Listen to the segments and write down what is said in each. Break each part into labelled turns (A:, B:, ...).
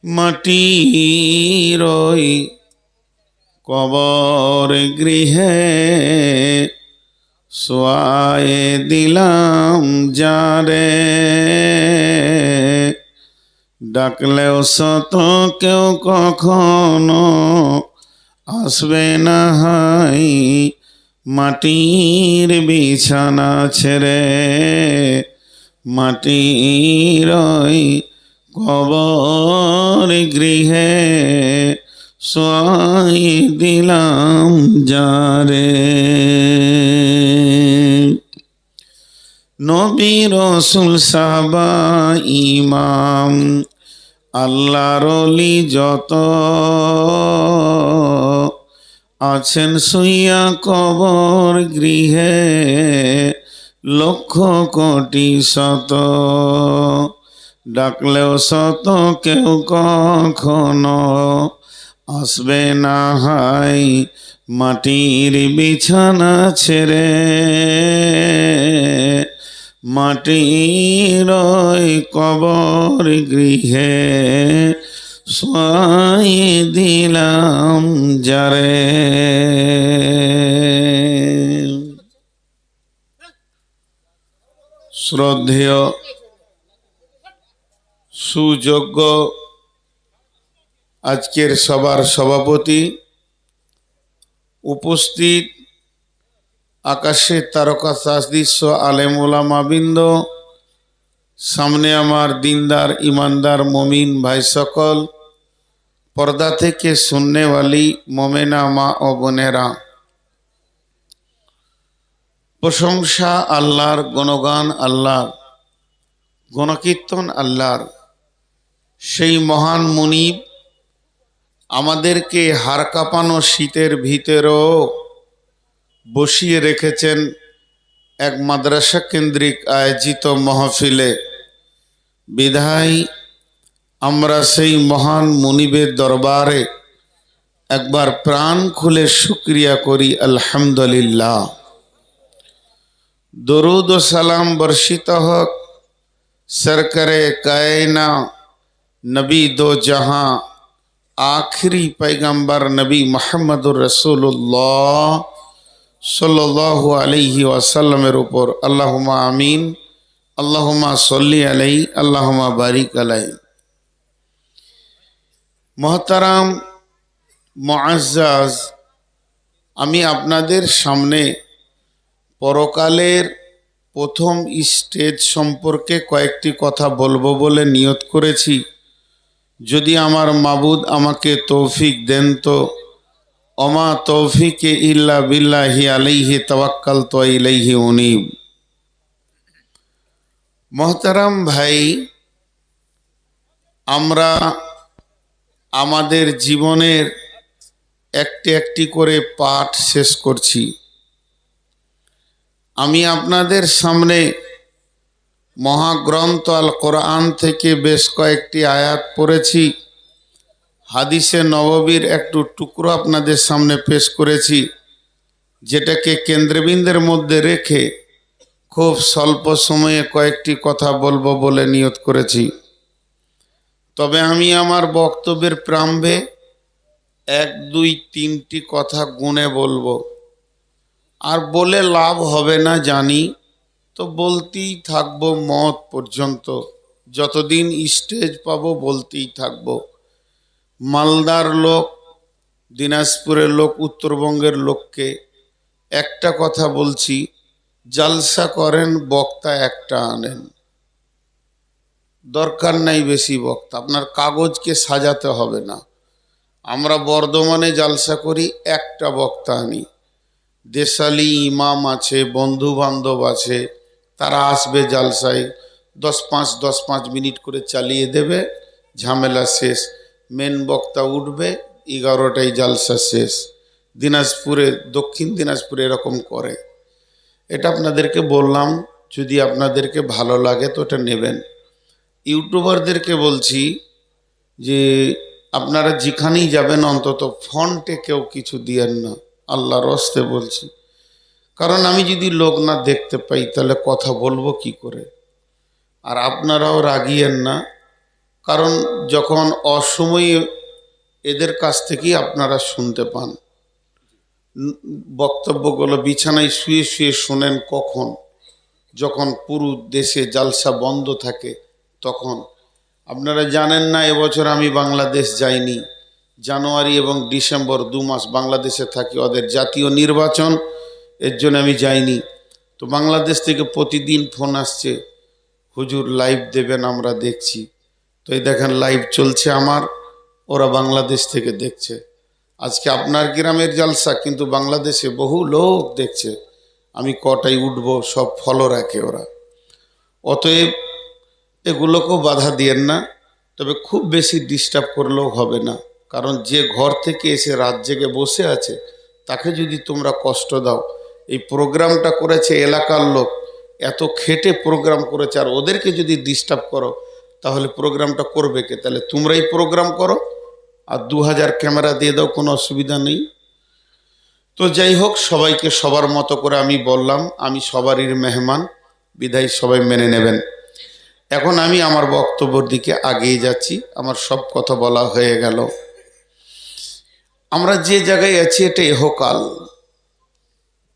A: মাটির ওই কবর গৃহে শোয়ায়ে দিলাম যারে, ডাকলেও শত কেউ কখনো আসবে না হাই মাটির বিছানা ছেড়ে। মাটির ওই কবর গৃহে শোয়ায়ে দিলাম যারে। নবী রাসূল সাহাবা ইমাম আল্লাহর ওলি যত আছেন শুইয়া কবর গৃহে লক্ষ কোটি শত, ডাকলেও শত কেউ কখনো আসবে না হাই মাটির বিছানা ছেড়ে। মাটির ওই কবর গৃহে শোয়ায়ে দিলাম যারে। শ্রদ্ধেয় সুযোগ্য আজকের সবার সভাপতি, উপস্থিত আকাশের তারকা সদৃশ্য আলেম ওলামাবৃন্দ, সামনে আমার দিনদার ইমানদার মমিন ভাই সকল, পর্দা থেকে শুননেওয়ালি মোমেনা মা ও বোনেরা, প্রশংসা আল্লাহর, গুণগান আল্লাহর, গণকীর্তন আল্লাহর। সেই মহান মুনিব আমাদেরকে হাড় কাঁপানো শীতের ভিতরেও বসিয়ে রেখেছেন এক মাদ্রাসা কেন্দ্রিক আয়োজিত মাহফিলে। বিধায় আমরা সেই মহান মুনিবের দরবারে একবার প্রাণ খুলে শুকরিয়া করি, আলহামদুলিল্লাহ। দরুদ ও সালাম বর্ষিত হোক সরকারে কায়না নবী দো জাহাं आखिरी पैगंबर नबी मोहम्मदुर रसूलुल्लाह सल्लल्लाहु अलैहि वसल्लमेर ऊपर अल्लाहुम्मा आमीन, अल्लाहुम्मा सल्ली अलैहि, अल्लाहुम्मा बारिक अलैहि। मोहतरम मुआज्जाज, আমি আপনাদের সামনে পরকালের প্রথম স্টেজ সম্পর্কে কয়েকটি কথা বলবো বলে নিয়ত করেছি। যদি আমার মাবুদ আমাকে তৌফিক দেন তো ওমা তৌফিকে ইল্লা বিল্লাহি আলাইহি তাওয়াক্কালতু ওয়া ইলাইহি উনীব। মোহতারাম ভাই, আমরা আমাদের জীবনের একটি একটি করে পাঠ শেষ করছি। আমি আপনাদের সামনে মহাগ্রন্থ আল কোরআন থেকে বেশ কয়েকটি আয়াত পড়েছি, হাদিসে নববীর একটু টুকরো আপনাদের সামনে পেশ করেছি, যেটাকে কেন্দ্রবিন্দুর মধ্যে রেখে খুব স্বল্প সময়ে কয়েকটি কথা বলবো বলে নিয়ত করেছি। তবে আমি আমার বক্তব্যের প্রারম্ভে 1, 2, 3টি কথা গুণে বলবো, আর বলে লাভ হবে না জানি, তো বলতেই থাকবো মত পর্যন্ত, যতদিন স্টেজ পাবো বলতেই থাকবো। মালদার লোক, দিনাজপুরের লোক, উত্তরবঙ্গের লোককে একটা কথা বলছি, জালসা করেন বক্তা একটা আনেন, দরকার নাই বেশি বক্তা, আপনার কাগজকে সাজাতে হবে না। আমরা বর্ধমানে জালসা করি, একটা বক্তা আনি, দেশালি ইমাম আছে, বন্ধু বান্ধব আছে, তারা আসবে জালসায়, 10-5 মিনিট করে চালিয়ে দেবে, ঝামেলা শেষ। মেন বক্তা উঠবে, 11টায় জালসা শেষ। দিনাজপুরে, দক্ষিণ দিনাজপুরে এরকম করে। এটা আপনাদেরকে বললাম, যদি আপনাদেরকে ভালো লাগে তো এটা নেবেন। ইউটিউবারদেরকে বলছি যে আপনারা যেখানেই যাবেন অন্তত ফন্টে কেউ কিছু দিয়েন না, আল্লাহর হস্তে বলছি। কারণ আমি যদি লোক না দেখতে পাই তাহলে কথা বলবো কি করে। আর আপনারাও রাগিয়েন না, কারণ যখন অসময়ে এদের কাছ থেকেই আপনারা শুনতে পান। বক্তব্যগুলো বিছানায় শুয়ে শুয়ে শোনেন কখন? যখন পুরো দেশে জালসা বন্ধ থাকে তখন। আপনারা জানেন না, এবছর আমি বাংলাদেশ যাইনি। জানুয়ারি এবং ডিসেম্বর 2 মাস বাংলাদেশে থাকি, ওদের জাতীয় নির্বাচন, এর জন্য আমি যাইনি। তো বাংলাদেশ থেকে প্রতিদিন ফোন আসছে, হুজুর লাইভ দেবেন, আমরা দেখছি। তো এই দেখেন লাইভ চলছে আমার, ওরা বাংলাদেশ থেকে দেখছে। আজকে আপনার গ্রামের জালসা, কিন্তু বাংলাদেশে বহু লোক দেখছে। আমি কটায় উঠবো সব ফলো রাখে ওরা। অতএব এগুলোকেও বাধা দিয়েন না, তবে খুব বেশি ডিস্টার্ব করলেও হবে না। কারণ যে ঘর থেকে এসে রাত জেগে বসে আছে তাকে যদি তোমরা কষ্ট দাও, এই প্রোগ্রামটা করেছে এলাকার লোক, এত খেটে প্রোগ্রাম করেছে, আর ওদেরকে যদি ডিস্টার্ব করো তাহলে প্রোগ্রামটা করবে কে? তাহলে তোমরাই প্রোগ্রাম করো আর 2000 ক্যামেরা দিয়ে দাও, কোনো অসুবিধা নেই। তো যাই হোক, সবাইকে সবার মতো করে আমি বললাম, আমি সবারই মেহমান, বিধায় সবাই মেনে নেবেন। এখন আমি আমার বক্তব্যের দিকে আগিয়ে যাচ্ছি, আমার সব কথা বলা হয়ে গেল। আমরা যে জায়গায় আছি এটা ইহকাল।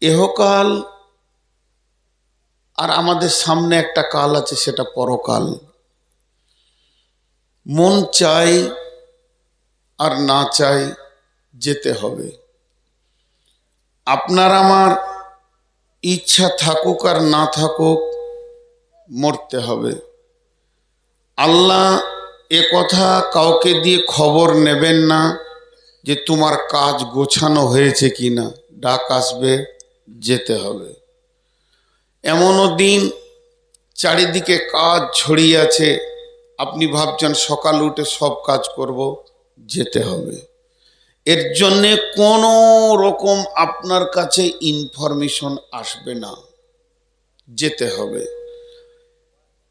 A: ইহকাল আর আমাদের সামনে একটা কাল আছে, সেটা পরকাল। মন চাই আর না চাই যেতে হবে। আপনার আমার ইচ্ছা থাকুক আর না থাকুক মরতে হবে। আল্লাহ এ কথা কাউকে দিয়ে খবর নেবেন না যে তোমার কাজ গোছানো হয়েছে কিনা। ডাক আসবে, যেতে হবে। এমনও দিন চারিদিকে কাজ ছড়িয়ে আছে, আপনি ভাবছেন সকাল উঠে সব কাজ করব, যেতে হবে। এর জন্যে কোনো রকম আপনার কাছে ইনফরমেশন আসবে না, যেতে হবে।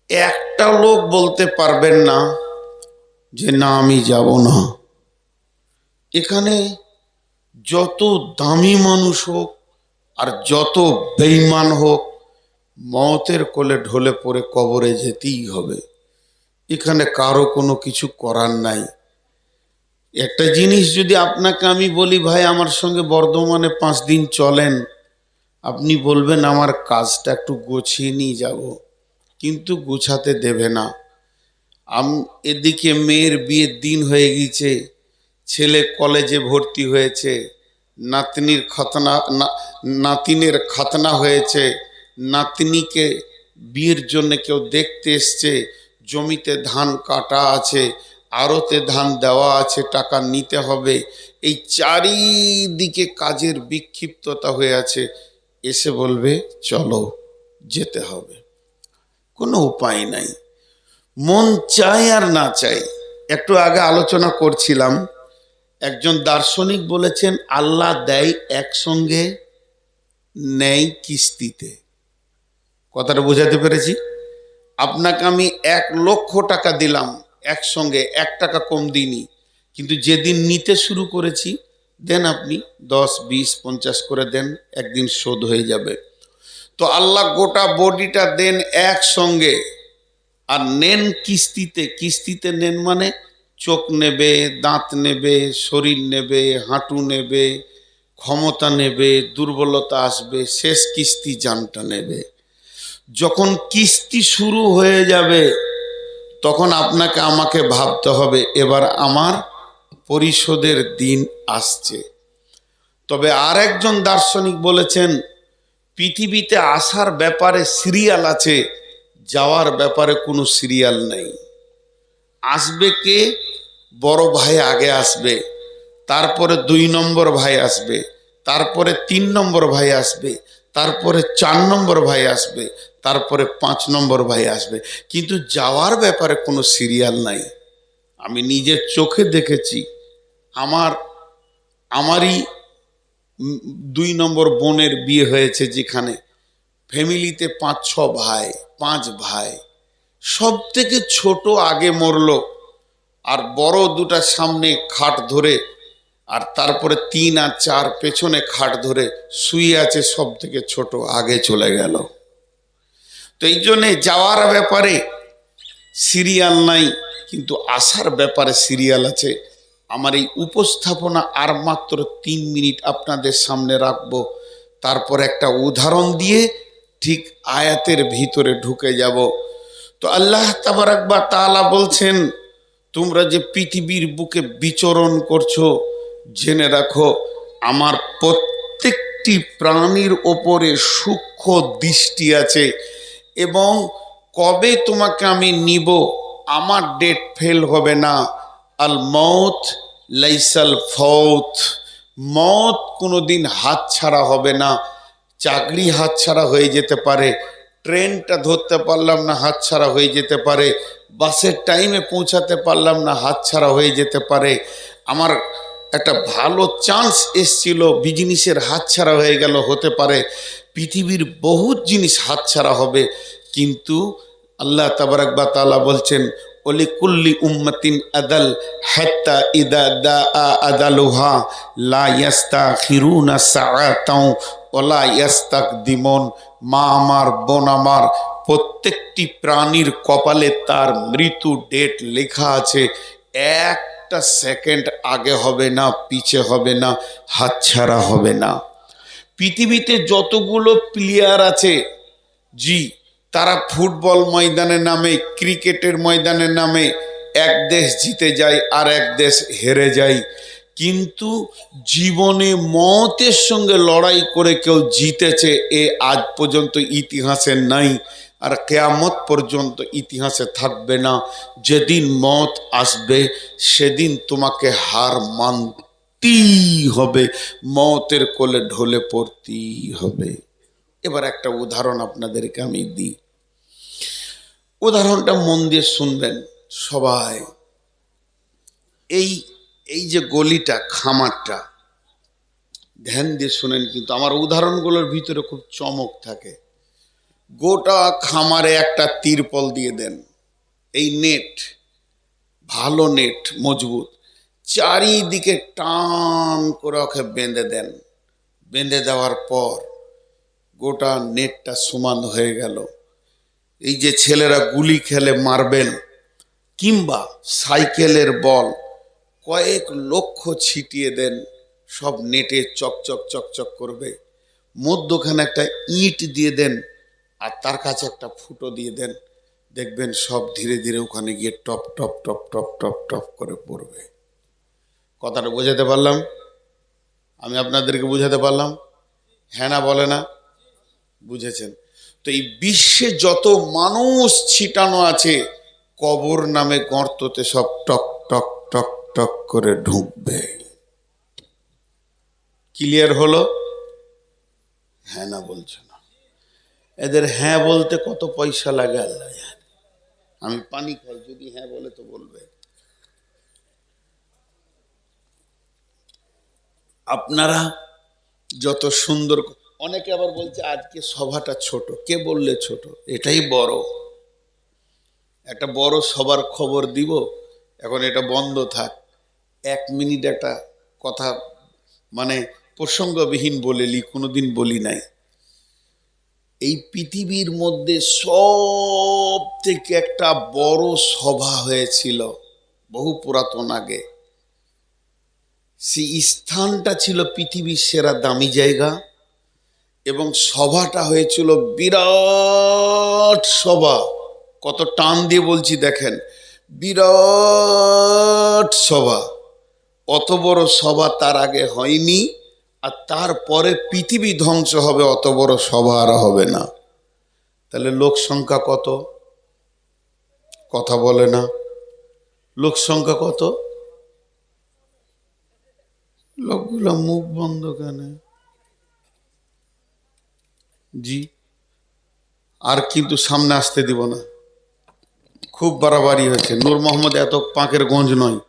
A: একটা লোক বলতে পারবেন না যে না আমি যাব না। এখানে যত দামি মানুষ হোক আর যত বেঈমান হোক, মওতের কোলে ঢলে পড়ে কবরে যেতেই হবে। এখানে কারো কোনো কিছু করার নাই। একটা জিনিস যদি আপনাকে আমি বলি, ভাই আমার সঙ্গে বর্ধমানে 5 দিন চলেন, আপনি বলবেন আমার কাজটা একটু গুছিয়ে নিয়ে যাব, কিন্তু গুছাতে দেবে না। এদিকে মেয়ের বিয়ের দিন হয়ে গেছে, ছেলে কলেজে ভর্তি হয়েছে, নাতিনের খাতনা হয়েছে, নাতনিকে বিয়ের জন্য কেউ দেখতে এসছে, জমিতে ধান কাটা আছে, আড়তে ধান দেওয়া আছে, টাকা নিতে হবে। এই চারিদিকে কাজের বিক্ষিপ্ততা হয়ে আছে, এসে বলবে চলো, যেতে হবে। কোনো উপায় নাই, মন চাই আর না চাই। একটু আগে আলোচনা করছিলাম, একজন দার্শনিক বলেছেন আল্লাহ দেয় একসঙ্গে, নেয় কিস্তিতে। কথাটা বোঝাতে পেরেছি? আপনাকে আমি 1 লক্ষ টাকা দিলাম একসঙ্গে, 1 টাকা কম দিইনি, কিন্তু যেদিন নিতে শুরু করেছি, দেন আপনি 10, 20, 50 করে দেন, একদিন শোধ হয়ে যাবে। তো আল্লাহ গোটা বডিটা দেন একসঙ্গে আর নেন কিস্তিতে। কিস্তিতে নেন মানে চোখ নেবে, দাঁত নেবে, শরীর নেবে, হাঁটু নেবে, ক্ষমতা নেবে, দুর্বলতা আসবে, শেষ কিস্তি জানটা নেবে। যখন কিস্তি শুরু হয়ে যাবে তখন আপনাকে আমাকে ভাবতে হবে এবার আমার পরিশোধের দিন আসছে। তবে আর একজন দার্শনিক বলেছেন পৃথিবীতে আসার ব্যাপারে সিরিয়াল আছে, যাওয়ার ব্যাপারে কোনো সিরিয়াল নেই। আসবে কে? বড় ভাই আগে আসবে, তারপরে 2 নম্বর ভাই আসবে, তারপরে 3 নম্বর ভাই আসবে, তারপরে 4 নম্বর ভাই আসবে, তারপরে 5 নম্বর ভাই আসবে। কিন্তু যাওয়ার ব্যাপারে কোনো সিরিয়াল নাই। আমি নিজের চোখে দেখেছি, আমারই 2 নম্বর বোনের বিয়ে হয়েছে, যেখানে ফ্যামিলিতে 5-6 ভাই, 5 ভাই, সব থেকে ছোট আগে মরলো, আর বড় 2টা সামনে খাট ধরে, আর তারপরে 3 আর 4 পেছনে খাট ধরে শুয়ে আছে, সব থেকে ছোট আগে চলে গেল। তো এই জন্যে যাওয়ার ব্যাপারে সিরিয়াল নাই, কিন্তু আসার ব্যাপারে সিরিয়াল আছে। আমার এই উপস্থাপনা আর মাত্র 3 মিনিট আপনাদের সামনে রাখবো, তারপর একটা উদাহরণ দিয়ে ঠিক আয়াতের ভিতরে ঢুকে যাব। তো আল্লাহ তাবারাক ওয়া তাআলা বলছেন, তোমরা যে পৃথিবীর বুকে বিচরণ করছো, জেনে রাখো আমার প্রত্যেকটি প্রাণীর ওপরে সূক্ষ্ম দৃষ্টি আছে, এবং কবে তোমাকে আমি নিব আমার ডেট ফেল হবে না। আল মৌত লাইসাল ফৌত, মত কোনোদিন হাতছাড়া হবে না। চাকরি হাতছাড়া হয়ে যেতে পারে, ট্রেনটা ধরতে পারলাম না হাতছাড়া হয়ে যেতে পারে, বাসের টাইমে পৌঁছাতে পারলাম না হাতছাড়া হয়ে যেতে পারে, আমার একটা ভালো চান্স এসছিল বিজনেসের হাতছাড়া হয়ে গেল, হতে পারে। পৃথিবীর বহুত জিনিস হাতছাড়া হবে, কিন্তু আল্লাহ তাবারাক ওয়া তাআলা বলছেন ওলিকুল্লি উম্মাতিন আদাল হাত্তা ইদা দাআ আদালুহা লা ইস্তাখিরুনা সাআতাও ওয়ালা ইস্তাকদিমুন। মা আমার, বোন আমার, প্রত্যেকটি প্রাণীর কপালে তার মৃত্যু ডেট লেখা আছে। একটা সেকেন্ড আগে হবে না, পিছে হবে না, হাতছাড়া হবে না। পৃথিবীতে যতগুলো প্লেয়ার আছে, জি, তারা ফুটবল ময়দানে নামে, ক্রিকেটের ময়দানে নামে, এক দেশ জিতে যায় আর এক দেশ হেরে যায়, কিন্তু জীবনে মতের সঙ্গে লড়াই করে কেউ জিতেছে এ আজ পর্যন্ত ইতিহাসে নাই, আর কিয়ামত পর্যন্ত ইতিহাসে থাকবে না। যেদিন মত আসবে সেদিন তোমাকে হার মানতেই হবে, মতের কোলে ঢলে পড়তেই হবে। এবার একটা উদাহরণ আপনাদেরকে আমি দিই, উদাহরণটা মন দিয়ে শুনবেন সবাই। এই এই যে গলিটা, খামারটা, ধ্যান দিয়ে শুনেন, কিন্তু আমার উদাহরণগুলোর ভিতরে খুব চমক থাকে। গোটা খামারে একটা তিরপল দিয়ে দেন, এই নেট, ভালো নেট, মজবুত, চারিদিকে টান করে ওকে বেঁধে দেন। বেঁধে দেওয়ার পর গোটা নেটটা সমান হয়ে গেল। এই যে ছেলেরা গুলি খেলে, মার্বেল কিংবা সাইকেলের বল, কয়েক লক্ষ ছিটিয়ে দেন, সব নেটে চকচক চকচক করবে। মধ্যখানে একটা ইট দিয়ে দেন, আর তার কাছে একটা ফুটো দিয়ে দেন, দেখবেন সব ধীরে ধীরে ওখানে গিয়ে top top top top top top করে পড়বে। কথাটা বোঝাতে পারলাম? আমি আপনাদেরকে বোঝাতে পারলাম? হ্যাঁ না বলে না? বুঝেছেন? তো এই বিশ্বে যত মানুষ ছিটানো আছে, কবর নামে গর্ততে সব টক টক টক টক করে ঢুকবে। ক্লিয়ার হলো? হ্যাঁ না বলছে না। এদের হ্যাঁ বলতে কত পয়সা লাগে আল্লাহ জানে। আমি পানি খাই, যদি হ্যাঁ বলে তো বলবে। আপনারা যত সুন্দর, অনেকে আবার বলছে আজকে সভাটা ছোট। কে বললে ছোট? এটাই বড়। একটা বড় সবার খবর দিব, এখন এটা বন্ধ থাক। 1 মিনিট একটা কথা, মানে প্রসঙ্গবিহীন বলেলি, কোনোদিন বলি নাই। এই পৃথিবীর মধ্যে সব থেকে একটা বড় সভা হয়েছিল বহু পুরাতন আগে। সেই স্থানটা ছিল পৃথিবীর সেরা দামি জায়গা, এবং সভাটা হয়েছিল বিরাট সভা। কত টান দিয়ে বলছি দেখেন, বিরাট সভা। অত বড় সভা তার আগে হয়নি, আর তারপরে পৃথিবী ধ্বংস হবে, অত বড় সভা আর হবে না। তাহলে লোক সংখ্যা কত? কথা বলে না। লোক সংখ্যা কত? লোকগুলো মুখ বন্ধ কেন? জি, আর কিন্তু সামনে আসতে দিব না, খুব বাড়াবাড়ি হয়েছে। নূর মোহাম্মদ এত পাঁকের গঞ্জ নয়।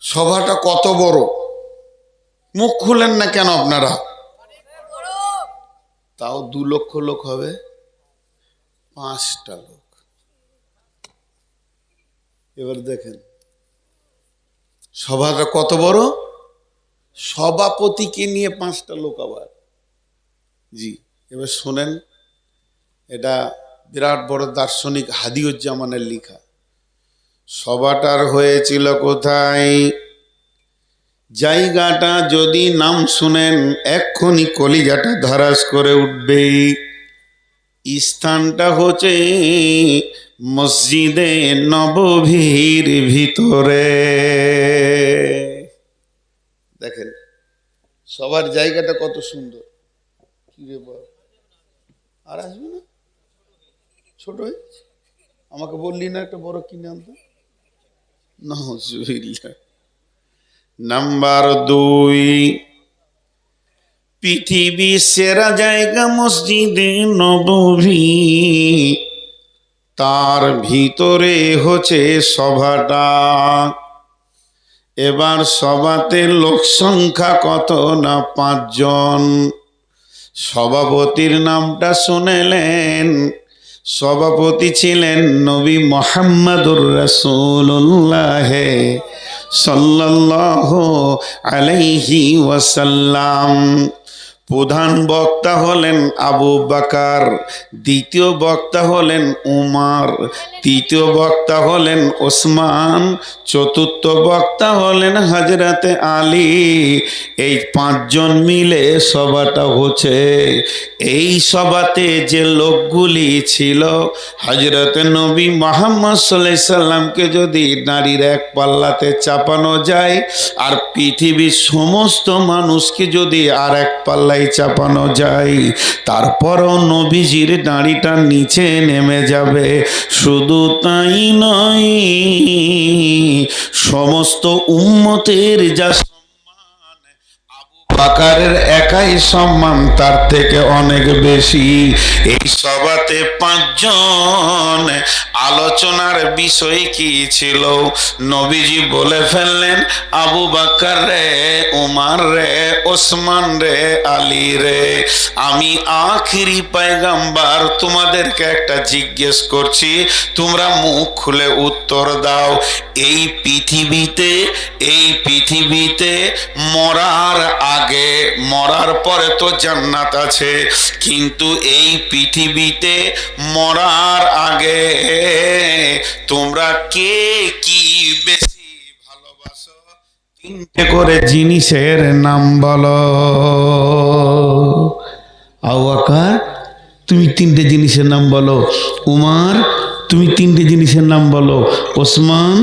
A: সভাটা কত বড়, মুখ খুলেন না কেন আপনারা? তাও 2 লক্ষ লোক হবে, 5টা লোক। এবার দেখেন সভাটা কত বড়, সভাপতিকে নিয়ে 5টা লোক আবার। জি, এবার শোনেন, এটা বিরাট বড় দার্শনিক হাদিউজ্জামানের লেখা। সভাটার হয়েছিল কোথায়? জায়গাটা যদি নাম শুনেন এক্ষুনি কলিজাটা ধারাস করে উঠবে। স্থানটা হচ্ছে মসজিদে নববীর ভিতরে। দেখেন সবার জায়গাটা কত সুন্দর। কি রে বাবা, আর আসবে না? ছোট হয়েছে, আমাকে বললি না একটা বড় কিনে আনতে। নাউজুবিল্লাহ। নাম্বার 2, পৃথিবীর সেরা জায়গা মসজিদে নববী, তার ভিতরে হচ্ছে সভাটা। এবার সভাতে লোক সংখ্যা কত না 5 জন। সভাপতির নামটা শুনেলেন। সভাপতি ছিলেন নবী মুহাম্মদুর রাসূলুল্লাহ সাল্লাল্লাহু আলাইহি ওয়াসাল্লাম। প্রধান বক্তা হলেন আবু বকর, দ্বিতীয় বক্তা হলেন উমর, তৃতীয় বক্তা হলেন ওসমান, চতুর্থ বক্তা হলেন হযরতে আলী। এই 5 জন মিলে সভাটা হচ্ছে। এই সভাতে যে লোকগুলি ছিল, হযরতে নবী মুহাম্মদ সাল্লাল্লাহু আলাইহি সাল্লামকে যদি নারীর এক পাল্লাতে চাপানো যায়, আর পৃথিবীর সমস্ত মানুষকে যদি আর এক পাল্লায় চাপানো যায়, তারপরও নবীজির দাড়িটা নিচে নেমে যাবে। শুধু তাই নয়, সমস্ত উম্মতের যা সম্মান আবু বকরের একাই সম্মান তার থেকে অনেক বেশি। এই সভাতে 5 জন। আলোচনার বিষয় কি ছিল? নবীজি বলে ফেললেন, আবু বকর রে, উমর রে, ওসমান রে, আলী রে, আমি আখিরি পয়গম্বর, তোমাদেরকে একটা জিজ্ঞেস করছি, তোমরা মুখ খুলে উত্তর দাও। এই পৃথিবীতে মরার আগে, মরার পরে তো জান্নাত আছে, কিন্তু এই পৃথিবীতে মরার আগে তোমরা কে কি বেশি ভালোবাসো? 3টে করে জিনিসের নাম বলো। আবু বকর, তুমি 3টে জিনিসের নাম বলো। উমর, তুমি 3টে জিনিসের নাম বলো। ওসমান,